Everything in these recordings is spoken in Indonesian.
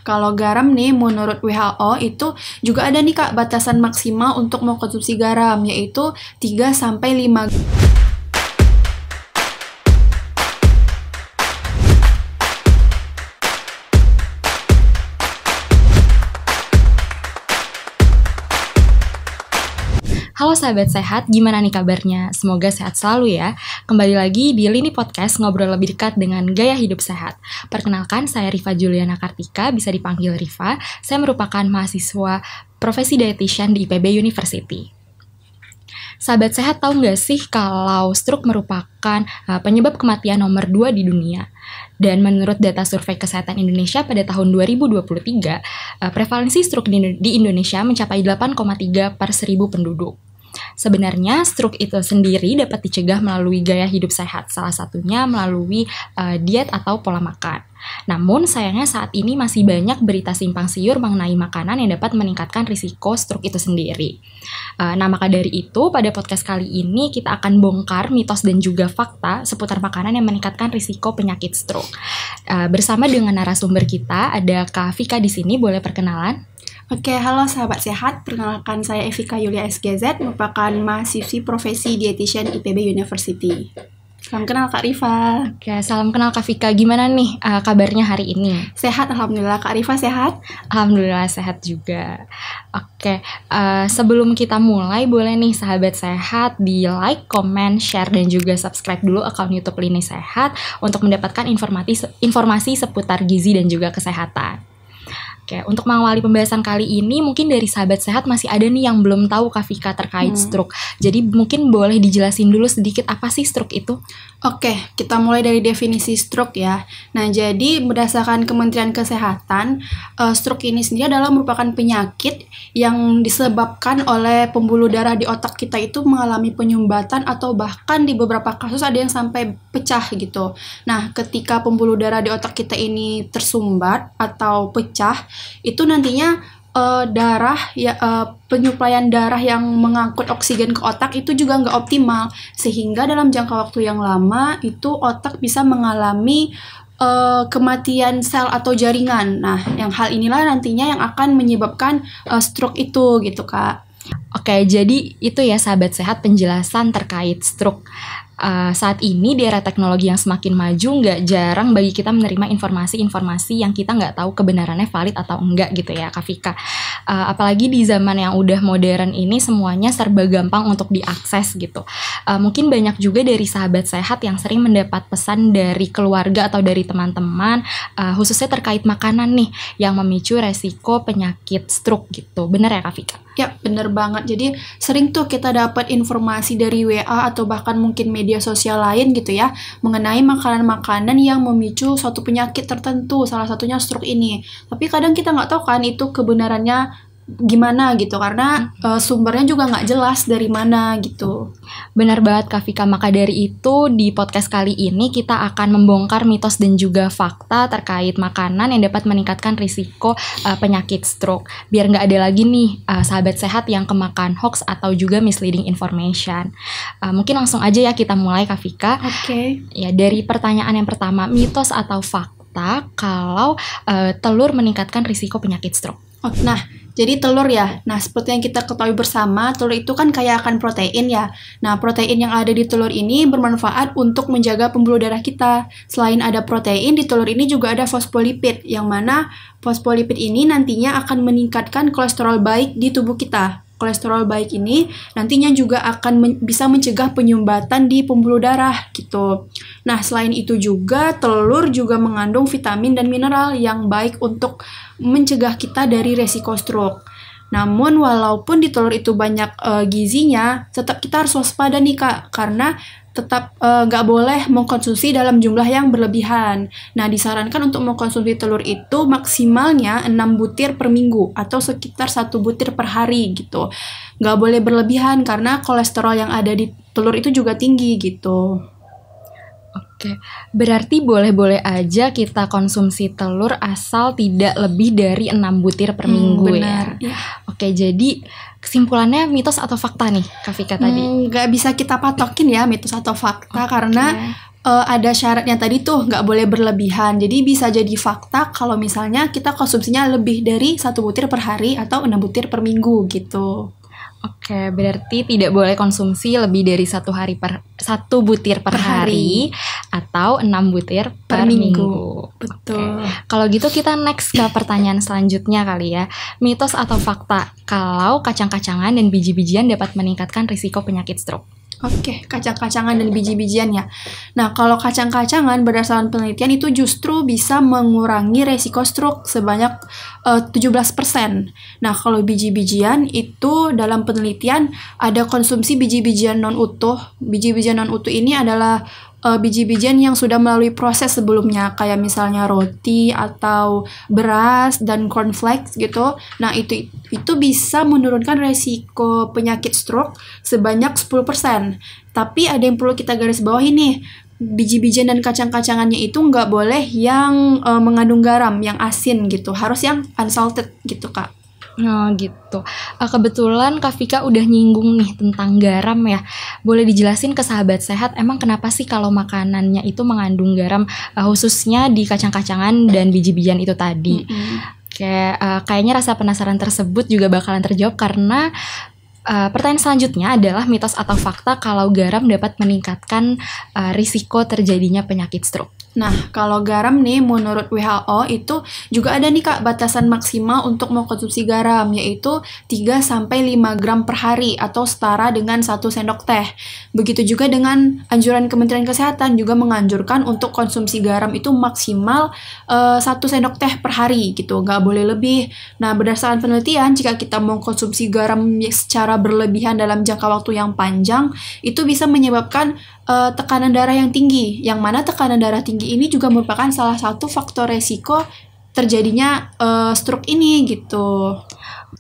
Kalau garam nih menurut WHO itu juga ada nih Kak batasan maksimal untuk mengkonsumsi garam, yaitu 3-5. Halo sahabat sehat, gimana nih kabarnya? Semoga sehat selalu ya. Kembali lagi di Lini Podcast, ngobrol lebih dekat dengan gaya hidup sehat. Perkenalkan, saya Rifa Juliana Kartika, bisa dipanggil Rifa. Saya merupakan mahasiswa profesi dietitian di IPB University. Sahabat sehat, tahu nggak sih kalau stroke merupakan penyebab kematian nomor 2 di dunia? Dan menurut data Survei Kesehatan Indonesia pada tahun 2023, prevalensi stroke di Indonesia mencapai 8,3 per 1000 penduduk. Sebenarnya stroke itu sendiri dapat dicegah melalui gaya hidup sehat, salah satunya melalui diet atau pola makan. Namun sayangnya saat ini masih banyak berita simpang siur mengenai makanan yang dapat meningkatkan risiko stroke itu sendiri. Nah maka dari itu pada podcast kali ini kita akan bongkar mitos dan juga fakta seputar makanan yang meningkatkan risiko penyakit stroke. Bersama dengan narasumber kita ada Kak Vika di sini, boleh perkenalan? Oke, halo sahabat sehat. Perkenalkan saya Evika Yulia SGZ, merupakan mahasiswi profesi dietitian IPB University. Salam kenal Kak Rifa. Oke, salam kenal Kak Vika. Gimana nih kabarnya hari ini? Sehat, alhamdulillah. Kak Rifa sehat? Alhamdulillah sehat juga. Oke, sebelum kita mulai, boleh nih sahabat sehat di like, comment, share, dan juga subscribe dulu akun YouTube Lini Sehat untuk mendapatkan informasi seputar gizi dan juga kesehatan. Oke, untuk mengawali pembahasan kali ini, mungkin dari sahabat sehat masih ada nih yang belum tahu Kak Vika terkait stroke. Jadi mungkin boleh dijelasin dulu sedikit apa sih stroke itu? Oke, kita mulai dari definisi stroke ya. Nah, jadi berdasarkan Kementerian Kesehatan, stroke ini sendiri adalah merupakan penyakit yang disebabkan oleh pembuluh darah di otak kita itu mengalami penyumbatan atau bahkan di beberapa kasus ada yang sampai pecah gitu. Nah, ketika pembuluh darah di otak kita ini tersumbat atau pecah, itu nantinya penyuplaian darah yang mengangkut oksigen ke otak itu juga nggak optimal, sehingga dalam jangka waktu yang lama itu otak bisa mengalami kematian sel atau jaringan. Nah, yang hal inilah nantinya yang akan menyebabkan stroke itu gitu Kak. Oke, jadi itu ya sahabat sehat penjelasan terkait stroke. Saat ini di era teknologi yang semakin maju, nggak jarang bagi kita menerima informasi-informasi yang kita nggak tahu kebenarannya valid atau enggak gitu ya Kak Vika. Apalagi di zaman yang udah modern ini semuanya serba gampang untuk diakses gitu. Mungkin banyak juga dari sahabat sehat yang sering mendapat pesan dari keluarga atau dari teman-teman, khususnya terkait makanan nih yang memicu resiko penyakit stroke gitu. Benar ya Kak Vika? Ya, bener banget. Jadi sering tuh kita dapat informasi dari WA atau bahkan mungkin media sosial lain gitu ya, mengenai makanan-makanan yang memicu suatu penyakit tertentu, salah satunya stroke ini. Tapi kadang kita nggak tahu kan itu kebenarannya gimana gitu, karena sumbernya juga nggak jelas dari mana gitu. Benar banget Kak Vika, maka dari itu di podcast kali ini kita akan membongkar mitos dan juga fakta terkait makanan yang dapat meningkatkan risiko penyakit stroke. Biar nggak ada lagi nih sahabat sehat yang kemakan hoax atau juga misleading information. Mungkin langsung aja ya kita mulai Kak Vika. Oke. Ya, dari pertanyaan yang pertama, mitos atau fakta kalau telur meningkatkan risiko penyakit stroke? Nah, jadi telur ya. Nah, seperti yang kita ketahui bersama, telur itu kan kaya akan protein ya. Nah, protein yang ada di telur ini bermanfaat untuk menjaga pembuluh darah kita. Selain ada protein, di telur ini juga ada fosfolipid, yang mana fosfolipid ini nantinya akan meningkatkan kolesterol baik di tubuh kita. Kolesterol baik ini nantinya juga akan bisa mencegah penyumbatan di pembuluh darah gitu. Nah, selain itu juga telur juga mengandung vitamin dan mineral yang baik untuk mencegah kita dari resiko stroke. Namun walaupun di telur itu banyak gizinya, tetap kita harus waspada nih Kak, karena tetap nggak boleh mengkonsumsi dalam jumlah yang berlebihan. Nah, disarankan untuk mengkonsumsi telur itu maksimalnya 6 butir per minggu atau sekitar 1 butir per hari gitu. Nggak boleh berlebihan karena kolesterol yang ada di telur itu juga tinggi gitu. Oke, berarti boleh-boleh aja kita konsumsi telur asal tidak lebih dari 6 butir per minggu benar, ya. Oke, jadi kesimpulannya mitos atau fakta nih Kak Vika tadi? Nggak bisa kita patokin ya mitos atau fakta, karena ada syaratnya tadi tuh, nggak boleh berlebihan. Jadi bisa jadi fakta kalau misalnya kita konsumsinya lebih dari 1 butir per hari atau 6 butir per minggu gitu. Oke, berarti tidak boleh konsumsi lebih dari 1 butir per hari atau 6 butir per minggu. Betul. Kalau gitu kita next ke pertanyaan selanjutnya kali ya. Mitos atau fakta kalau kacang-kacangan dan biji-bijian dapat meningkatkan risiko penyakit stroke? Oke, kacang-kacangan dan biji-bijian ya. Nah, kalau kacang-kacangan berdasarkan penelitian itu justru bisa mengurangi resiko stroke sebanyak 17%. Nah, kalau biji-bijian itu dalam penelitian ada konsumsi biji-bijian non-utuh. Biji-bijian non-utuh ini adalah biji-bijian yang sudah melalui proses sebelumnya, kayak misalnya roti atau beras dan cornflakes gitu. Nah, itu bisa menurunkan resiko penyakit stroke sebanyak 10%. Tapi ada yang perlu kita garis bawahi nih, biji-bijian dan kacang-kacangannya itu nggak boleh yang mengandung garam, yang asin gitu. Harus yang unsalted gitu, Kak. Nah gitu. Kebetulan Kak Vika udah nyinggung nih tentang garam ya. Boleh dijelasin ke sahabat sehat emang kenapa sih kalau makanannya itu mengandung garam, khususnya di kacang-kacangan dan biji-bijian itu tadi? Kayaknya rasa penasaran tersebut juga bakalan terjawab karena pertanyaan selanjutnya adalah mitos atau fakta kalau garam dapat meningkatkan risiko terjadinya penyakit stroke. Nah, kalau garam nih menurut WHO itu juga ada nih Kak batasan maksimal untuk mengkonsumsi garam, yaitu 3-5 gram per hari atau setara dengan 1 sendok teh. Begitu juga dengan anjuran Kementerian Kesehatan juga menganjurkan untuk konsumsi garam itu maksimal 1 sendok teh per hari gitu, nggak boleh lebih. Nah, berdasarkan penelitian jika kita mengkonsumsi garam secara berlebihan dalam jangka waktu yang panjang, itu bisa menyebabkan tekanan darah yang tinggi, yang mana tekanan darah tinggi ini juga merupakan salah satu faktor resiko terjadinya stroke ini gitu.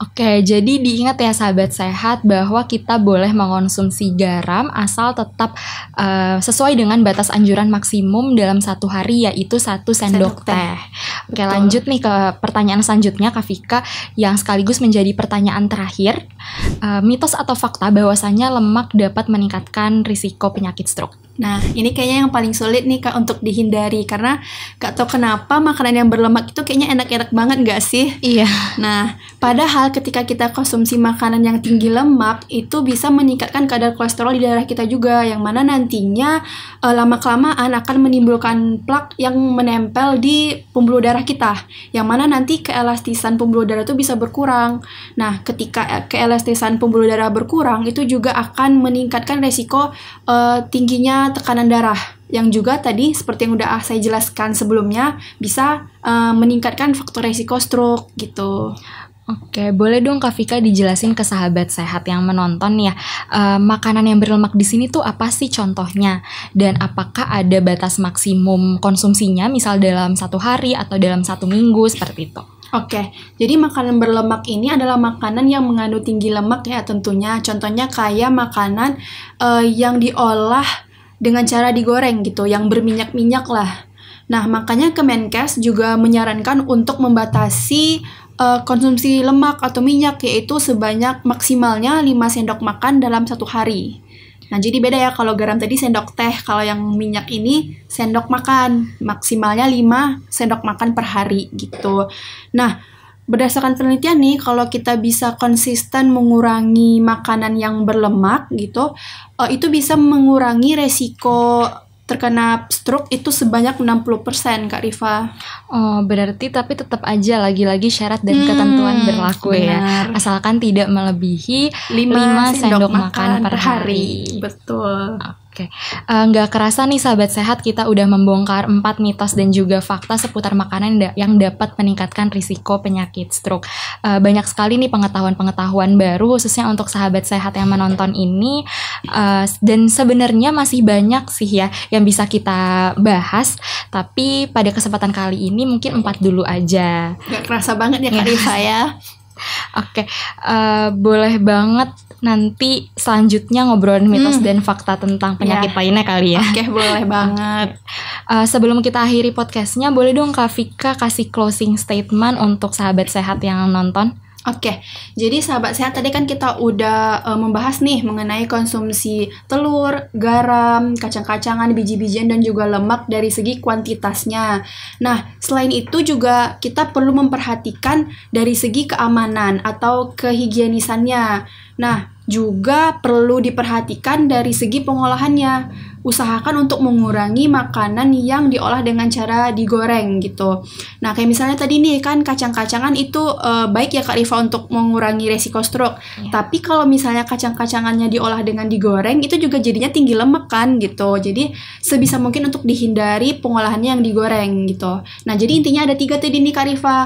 Oke, jadi diingat ya sahabat sehat bahwa kita boleh mengkonsumsi garam asal tetap sesuai dengan batas anjuran maksimum dalam 1 hari, yaitu 1 sendok teh. Oke, lanjut nih ke pertanyaan selanjutnya Kak Vika yang sekaligus menjadi pertanyaan terakhir. Mitos atau fakta bahwasanya lemak dapat meningkatkan risiko penyakit stroke? Nah, ini kayaknya yang paling sulit nih Kak untuk dihindari, karena gak tau kenapa makanan yang berlemak itu kayaknya enak-enak banget gak sih? Iya. Nah, padahal ketika kita konsumsi makanan yang tinggi lemak, itu bisa meningkatkan kadar kolesterol di darah kita juga, yang mana nantinya lama-kelamaan akan menimbulkan plak yang menempel di pembuluh darah kita, yang mana nanti keelastisan pembuluh darah itu bisa berkurang. Nah, ketika keelastisan pembuluh darah berkurang, itu juga akan meningkatkan resiko tingginya tekanan darah, yang juga tadi seperti yang udah saya jelaskan sebelumnya bisa meningkatkan faktor resiko stroke gitu. Oke, boleh dong Kak Vika dijelasin ke sahabat sehat yang menonton ya, makanan yang berlemak di sini tuh apa sih contohnya, dan apakah ada batas maksimum konsumsinya, misal dalam 1 hari atau dalam 1 minggu seperti itu? Oke, jadi makanan berlemak ini adalah makanan yang mengandung tinggi lemak ya tentunya. Contohnya kayak makanan yang diolah dengan cara digoreng gitu, yang berminyak-minyak lah. Nah, makanya Kemenkes juga menyarankan untuk membatasi konsumsi lemak atau minyak, yaitu sebanyak maksimalnya 5 sendok makan dalam 1 hari. Nah, jadi beda ya, kalau garam tadi sendok teh, kalau yang minyak ini sendok makan, maksimalnya 5 sendok makan per hari gitu. Nah, berdasarkan penelitian nih, kalau kita bisa konsisten mengurangi makanan yang berlemak gitu, itu bisa mengurangi resiko terkena stroke itu sebanyak 60% Kak Rifa. Oh, berarti tapi tetap aja lagi-lagi syarat dan ketentuan berlaku benar. Ya. Asalkan tidak melebihi 5 sendok makan per hari. Betul. Oke, nggak kerasa nih sahabat sehat, kita udah membongkar 4 mitos dan juga fakta seputar makanan yang dapat meningkatkan risiko penyakit stroke. Banyak sekali nih pengetahuan-pengetahuan baru khususnya untuk sahabat sehat yang menonton ini, dan sebenarnya masih banyak sih ya yang bisa kita bahas, tapi pada kesempatan kali ini mungkin 4 dulu aja. Nggak kerasa banget ya Kak Rifa ya. Oke, boleh banget nanti selanjutnya ngobrolin mitos dan fakta tentang penyakit lainnya kali ya. Oke, boleh banget. Sebelum kita akhiri podcastnya, boleh dong Kak Vika kasih closing statement untuk sahabat sehat yang nonton? Oke, jadi sahabat sehat tadi kan kita udah membahas nih mengenai konsumsi telur, garam, kacang-kacangan, biji-bijian dan juga lemak dari segi kuantitasnya. Nah, selain itu juga kita perlu memperhatikan dari segi keamanan atau kehigienisannya. Nah, juga perlu diperhatikan dari segi pengolahannya. Usahakan untuk mengurangi makanan yang diolah dengan cara digoreng gitu. Nah, kayak misalnya tadi nih kan kacang-kacangan itu baik ya Kak Rifa untuk mengurangi resiko stroke. Tapi kalau misalnya kacang-kacangannya diolah dengan digoreng itu juga jadinya tinggi lemak kan gitu. Jadi sebisa mungkin untuk dihindari pengolahannya yang digoreng gitu. Nah, jadi intinya ada 3 tadi nih Kak Rifa.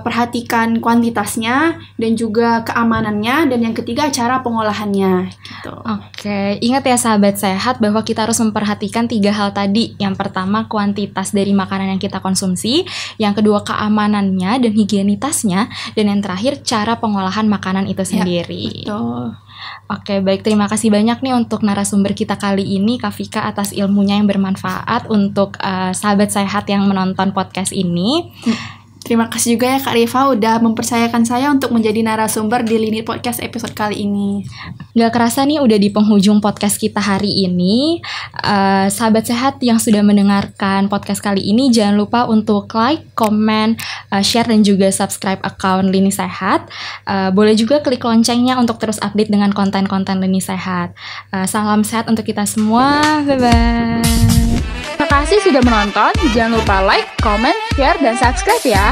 Perhatikan kuantitasnya dan juga keamanannya, dan yang ketiga cara pengolahannya gitu. Oke, ingat ya sahabat sehat bahwa kita harus memperhatikan 3 hal tadi. Yang pertama kuantitas dari makanan yang kita konsumsi, yang kedua keamanannya dan higienitasnya, dan yang terakhir cara pengolahan makanan itu sendiri. Ya, betul. Oke, baik, terima kasih banyak nih untuk narasumber kita kali ini, Kak Vika, atas ilmunya yang bermanfaat untuk sahabat sehat yang menonton podcast ini. Terima kasih juga ya Kak Rifa udah mempercayakan saya untuk menjadi narasumber di Lini Podcast episode kali ini. Gak kerasa nih udah di penghujung podcast kita hari ini. Sahabat sehat yang sudah mendengarkan podcast kali ini, jangan lupa untuk like, comment, share dan juga subscribe account Lini Sehat. Boleh juga klik loncengnya untuk terus update dengan konten-konten Lini Sehat. Salam sehat untuk kita semua. Bye-bye. Terima kasih sudah menonton. Jangan lupa like, comment, share, dan subscribe ya.